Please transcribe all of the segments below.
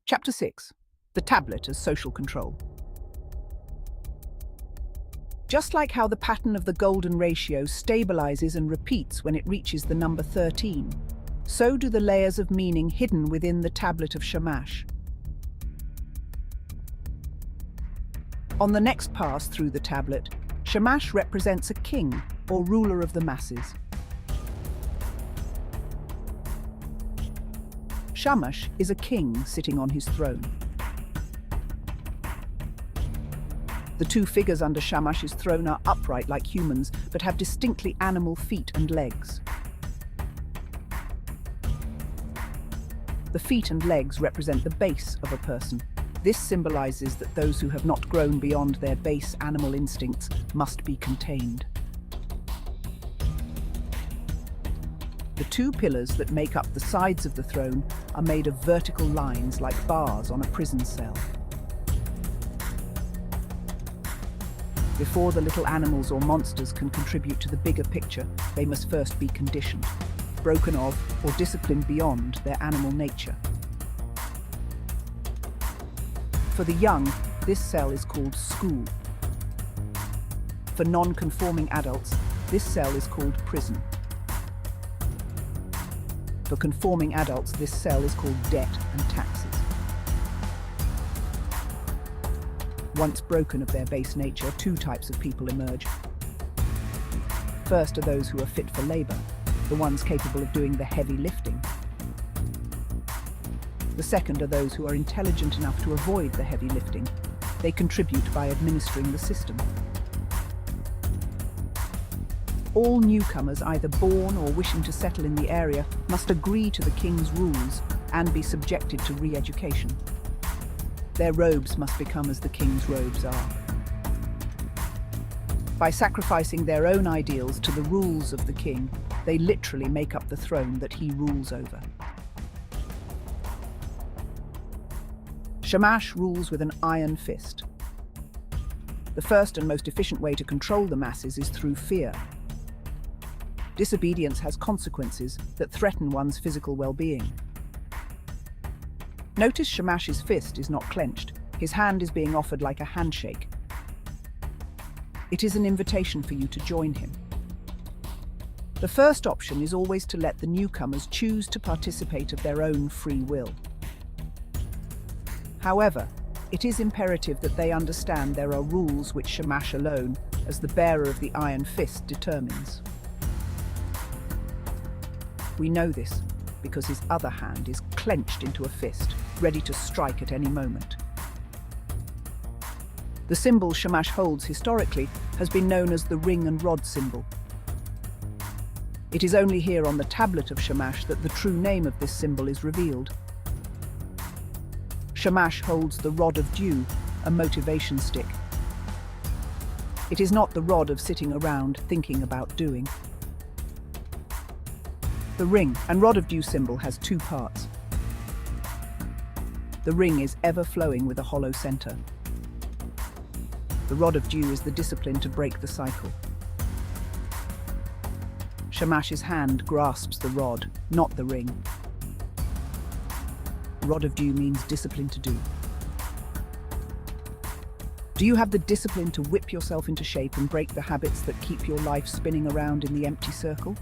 Chapter 6. The tablet as social control. Just like how the pattern of the golden ratio stabilizes and repeats when it reaches the number 13, so do the layers of meaning hidden within the tablet of Shamash. On the next pass through the tablet, Shamash represents a king or ruler of the masses. Shamash is a king sitting on his throne. The two figures under Shamash's throne are upright like humans, but have distinctly animal feet and legs. The feet and legs represent the base of a person. This symbolizes that those who have not grown beyond their base animal instincts must be contained. The two pillars that make up the sides of the throne are made of vertical lines like bars on a prison cell. Before the little animals or monsters can contribute to the bigger picture, they must first be conditioned, broken of, or disciplined beyond their animal nature. For the young, this cell is called school. For non-conforming adults, this cell is called prison. For conforming adults, this cell is called debt and taxes. Once broken of their base nature, two types of people emerge. First are those who are fit for labor, the ones capable of doing the heavy lifting. The second are those who are intelligent enough to avoid the heavy lifting. They contribute by administering the system. All newcomers, either born or wishing to settle in the area, must agree to the king's rules and be subjected to re-education. Their robes must become as the king's robes are. By sacrificing their own ideals to the rules of the king, they literally make up the throne that he rules over. Shamash rules with an iron fist. The first and most efficient way to control the masses is through fear. Disobedience has consequences that threaten one's physical well-being. Notice Shamash's fist is not clenched. His hand is being offered like a handshake. It is an invitation for you to join him. The first option is always to let the newcomers choose to participate of their own free will. However, it is imperative that they understand there are rules which Shamash alone, as the bearer of the iron fist, determines. We know this because his other hand is clenched into a fist, ready to strike at any moment. The symbol Shamash holds historically has been known as the ring and rod symbol. It is only here on the tablet of Shamash that the true name of this symbol is revealed. Shamash holds the rod of dew, a motivation stick. It is not the rod of sitting around thinking about doing. The ring and rod of dew symbol has two parts. The ring is ever flowing with a hollow center. The rod of dew is the discipline to break the cycle. Shamash's hand grasps the rod, not the ring. Rod of dew means discipline to do. Do you have the discipline to whip yourself into shape and break the habits that keep your life spinning around in the empty circle?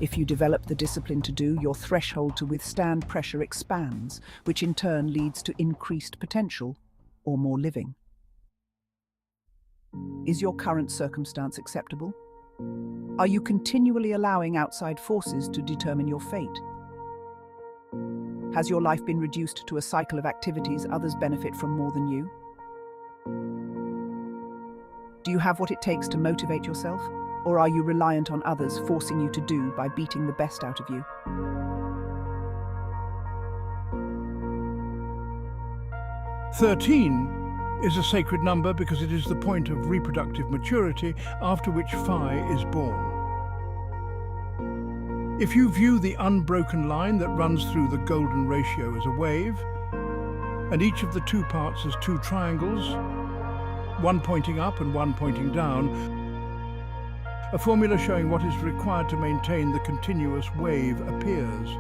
If you develop the discipline to do, your threshold to withstand pressure expands, which in turn leads to increased potential or more living. Is your current circumstance acceptable? Are you continually allowing outside forces to determine your fate? Has your life been reduced to a cycle of activities others benefit from more than you? Do you have what it takes to motivate yourself? Or are you reliant on others forcing you to do by beating the best out of you? 13 is a sacred number because it is the point of reproductive maturity after which Phi is born. If you view the unbroken line that runs through the golden ratio as a wave, and each of the two parts as two triangles, one pointing up and one pointing down, a formula showing what is required to maintain the continuous wave appears.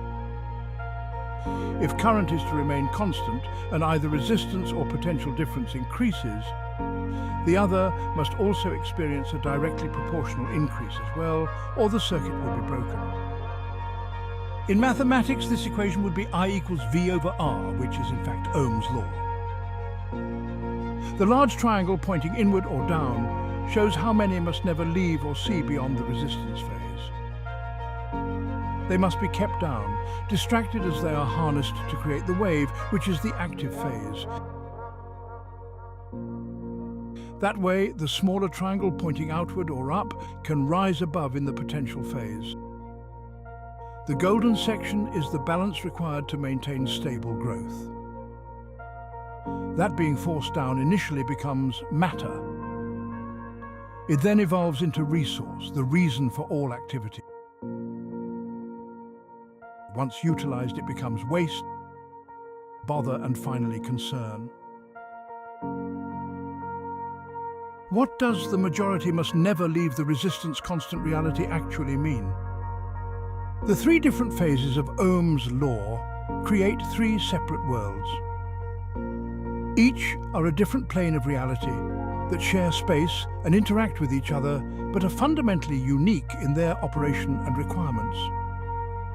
If current is to remain constant and either resistance or potential difference increases, the other must also experience a directly proportional increase as well, or the circuit will be broken. In mathematics, this equation would be I equals V over R, which is in fact Ohm's law. The large triangle pointing inward or down shows how many must never leave or see beyond the resistance phase. They must be kept down, distracted as they are harnessed to create the wave, which is the active phase. That way, the smaller triangle pointing outward or up can rise above in the potential phase. The golden section is the balance required to maintain stable growth. That being forced down initially becomes matter. It then evolves into resource, the reason for all activity. Once utilized, it becomes waste, bother, and finally concern. What does the majority must never leave the resistance constant reality actually mean? The three different phases of Ohm's law create three separate worlds. Each are a different plane of reality that share space and interact with each other, but are fundamentally unique in their operation and requirements.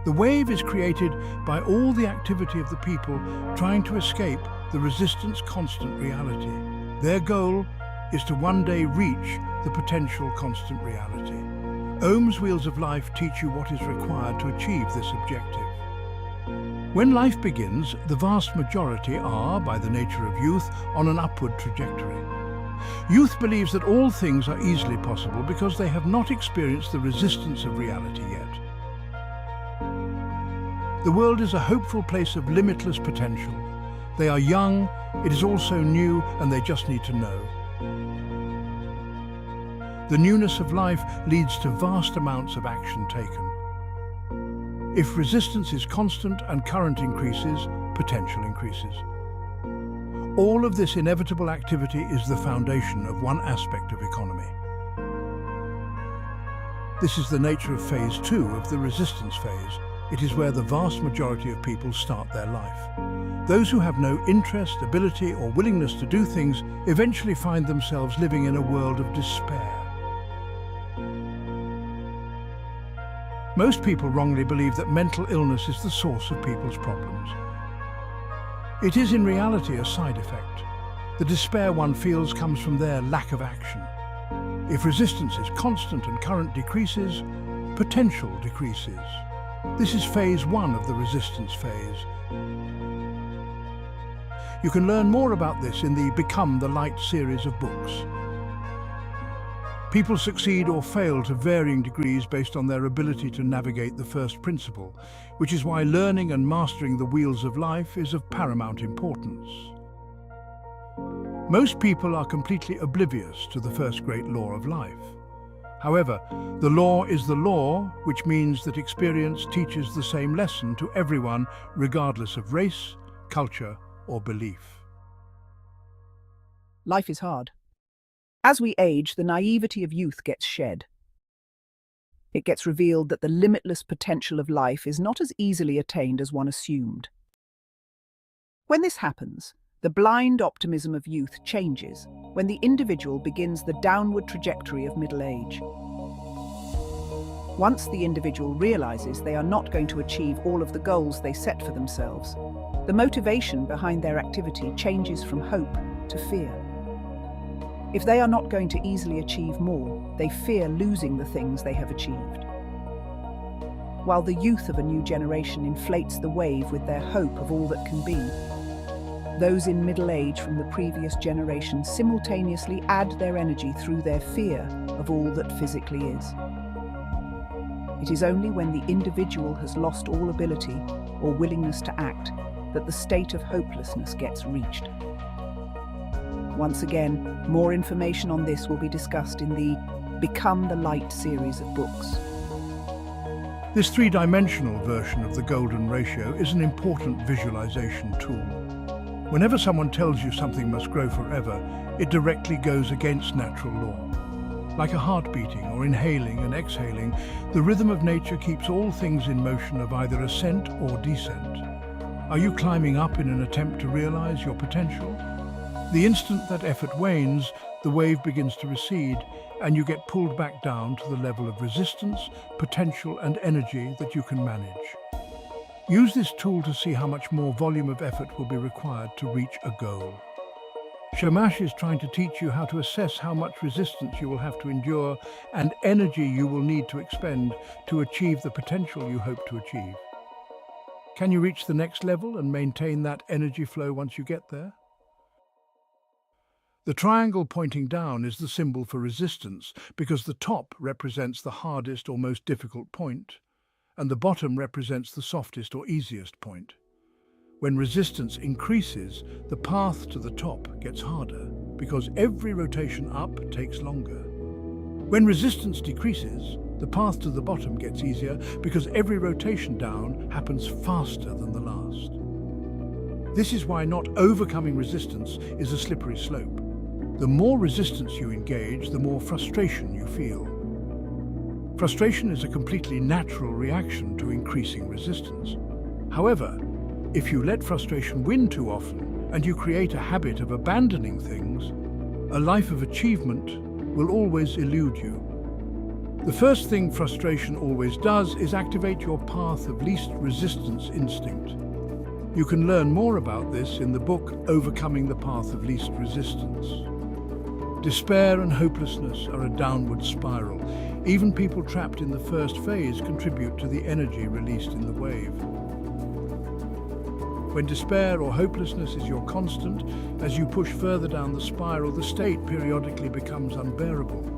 The wave is created by all the activity of the people trying to escape the resistance constant reality. Their goal is to one day reach the potential constant reality. Ohm's wheels of life teach you what is required to achieve this objective. When life begins, the vast majority are, by the nature of youth, on an upward trajectory. Youth believes that all things are easily possible because they have not experienced the resistance of reality yet. The world is a hopeful place of limitless potential. They are young, it is also new, and they just need to know. The newness of life leads to vast amounts of action taken. If resistance is constant and current increases, potential increases. All of this inevitable activity is the foundation of one aspect of economy. This is the nature of phase 2 of the resistance phase. It is where the vast majority of people start their life. Those who have no interest, ability, or willingness to do things eventually find themselves living in a world of despair. Most people wrongly believe that mental illness is the source of people's problems. It is in reality a side effect. The despair one feels comes from their lack of action. If resistance is constant and current decreases, potential decreases. This is phase 1 of the resistance phase. You can learn more about this in the Become the Light series of books. People succeed or fail to varying degrees based on their ability to navigate the first principle, which is why learning and mastering the wheels of life is of paramount importance. Most people are completely oblivious to the first great law of life. However, the law is the law, which means that experience teaches the same lesson to everyone, regardless of race, culture, or belief. Life is hard. As we age, the naivety of youth gets shed. It gets revealed that the limitless potential of life is not as easily attained as one assumed. When this happens, the blind optimism of youth changes when the individual begins the downward trajectory of middle age. Once the individual realizes they are not going to achieve all of the goals they set for themselves, the motivation behind their activity changes from hope to fear. If they are not going to easily achieve more, they fear losing the things they have achieved. While the youth of a new generation inflates the wave with their hope of all that can be, those in middle age from the previous generation simultaneously add their energy through their fear of all that physically is. It is only when the individual has lost all ability or willingness to act that the state of hopelessness gets reached. Once again, more information on this will be discussed in the Become the Light series of books. This three-dimensional version of the golden ratio is an important visualization tool. Whenever someone tells you something must grow forever, it directly goes against natural law. Like a heart beating or inhaling and exhaling, the rhythm of nature keeps all things in motion of either ascent or descent. Are you climbing up in an attempt to realize your potential? The instant that effort wanes, the wave begins to recede, and you get pulled back down to the level of resistance, potential, and energy that you can manage. Use this tool to see how much more volume of effort will be required to reach a goal. Shamash is trying to teach you how to assess how much resistance you will have to endure and energy you will need to expend to achieve the potential you hope to achieve. Can you reach the next level and maintain that energy flow once you get there? The triangle pointing down is the symbol for resistance because the top represents the hardest or most difficult point, and the bottom represents the softest or easiest point. When resistance increases, the path to the top gets harder because every rotation up takes longer. When resistance decreases, the path to the bottom gets easier because every rotation down happens faster than the last. This is why not overcoming resistance is a slippery slope. The more resistance you engage, the more frustration you feel. Frustration is a completely natural reaction to increasing resistance. However, if you let frustration win too often and you create a habit of abandoning things, a life of achievement will always elude you. The first thing frustration always does is activate your path of least resistance instinct. You can learn more about this in the book Overcoming the Path of Least Resistance. Despair and hopelessness are a downward spiral. Even people trapped in the first phase contribute to the energy released in the wave. When despair or hopelessness is your constant, as you push further down the spiral, the state periodically becomes unbearable.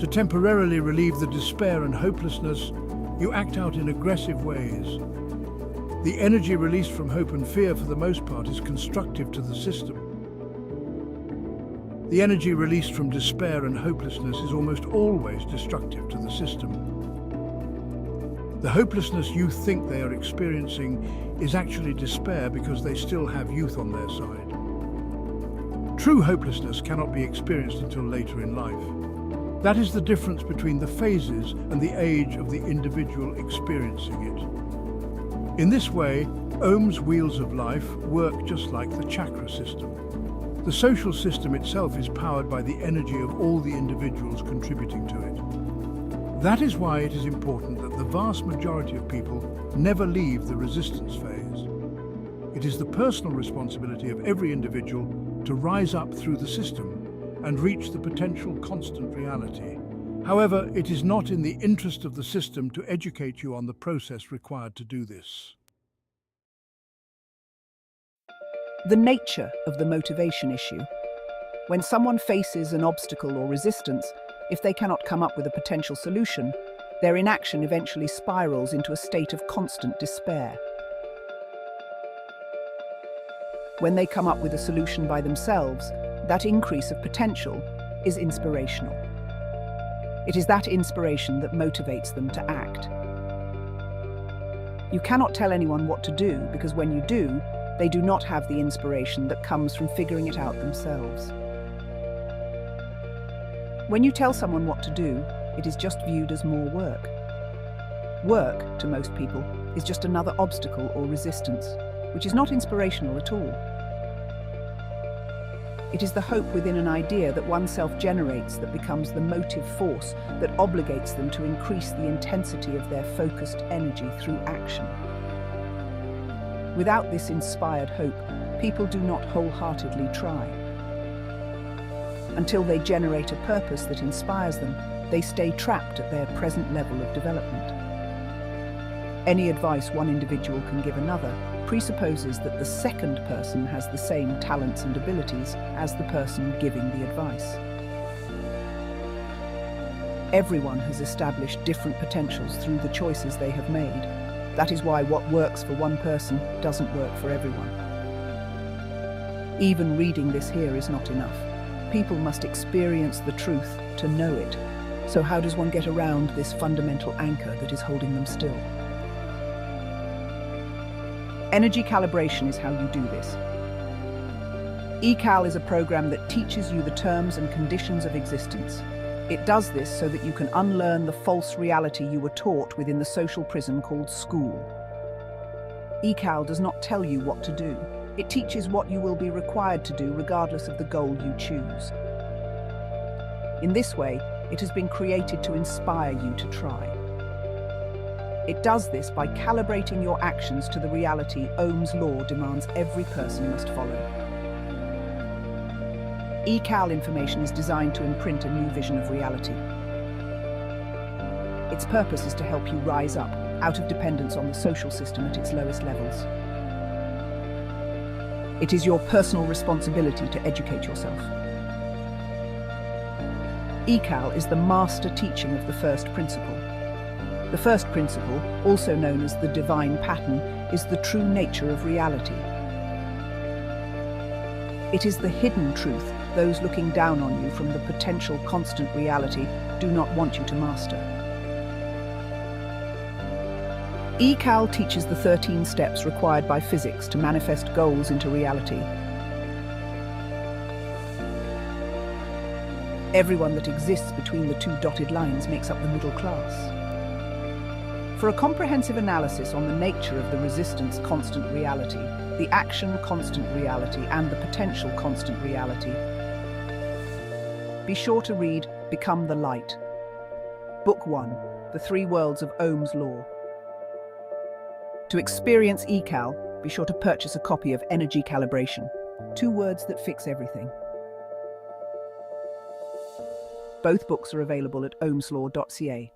To temporarily relieve the despair and hopelessness, you act out in aggressive ways. The energy released from hope and fear, for the most part, is constructive to the system. The energy released from despair and hopelessness is almost always destructive to the system. The hopelessness you think they are experiencing is actually despair because they still have youth on their side. True hopelessness cannot be experienced until later in life. That is the difference between the phases and the age of the individual experiencing it. In this way, Ohm's wheels of life work just like the chakra system. The social system itself is powered by the energy of all the individuals contributing to it. That is why it is important that the vast majority of people never leave the resistance phase. It is the personal responsibility of every individual to rise up through the system and reach the potential constant reality. However, it is not in the interest of the system to educate you on the process required to do this. The nature of the motivation issue. When someone faces an obstacle or resistance, if they cannot come up with a potential solution, their inaction eventually spirals into a state of constant despair. When they come up with a solution by themselves, that increase of potential is inspirational. It is that inspiration that motivates them to act. You cannot tell anyone what to do because when you do, they do not have the inspiration that comes from figuring it out themselves. When you tell someone what to do, it is just viewed as more work. Work, to most people, is just another obstacle or resistance, which is not inspirational at all. It is the hope within an idea that oneself generates that becomes the motive force that obligates them to increase the intensity of their focused energy through action. Without this inspired hope, people do not wholeheartedly try. Until they generate a purpose that inspires them, they stay trapped at their present level of development. Any advice one individual can give another presupposes that the second person has the same talents and abilities as the person giving the advice. Everyone has established different potentials through the choices they have made. That is why what works for one person doesn't work for everyone. Even reading this here is not enough. People must experience the truth to know it. So how does one get around this fundamental anchor that is holding them still? Energy calibration is how you do this. eCal is a program that teaches you the terms and conditions of existence. It does this so that you can unlearn the false reality you were taught within the social prison called school. ECAL does not tell you what to do. It teaches what you will be required to do regardless of the goal you choose. In this way, it has been created to inspire you to try. It does this by calibrating your actions to the reality Ohm's law demands every person must follow. ECAL information is designed to imprint a new vision of reality. Its purpose is to help you rise up, out of dependence on the social system at its lowest levels. It is your personal responsibility to educate yourself. ECAL is the master teaching of the first principle. The first principle, also known as the divine pattern, is the true nature of reality. It is the hidden truth those looking down on you from the potential constant reality do not want you to master. ECAL teaches the 13 steps required by physics to manifest goals into reality. Everyone that exists between the two dotted lines makes up the middle class. For a comprehensive analysis on the nature of the resistance constant reality, the action constant reality, and the potential constant reality, be sure to read Become the Light. Book 1, The Three Worlds of Ohm's Law. To experience ECAL, be sure to purchase a copy of Energy Calibration, 2 words that fix everything. Both books are available at ohmslaw.ca.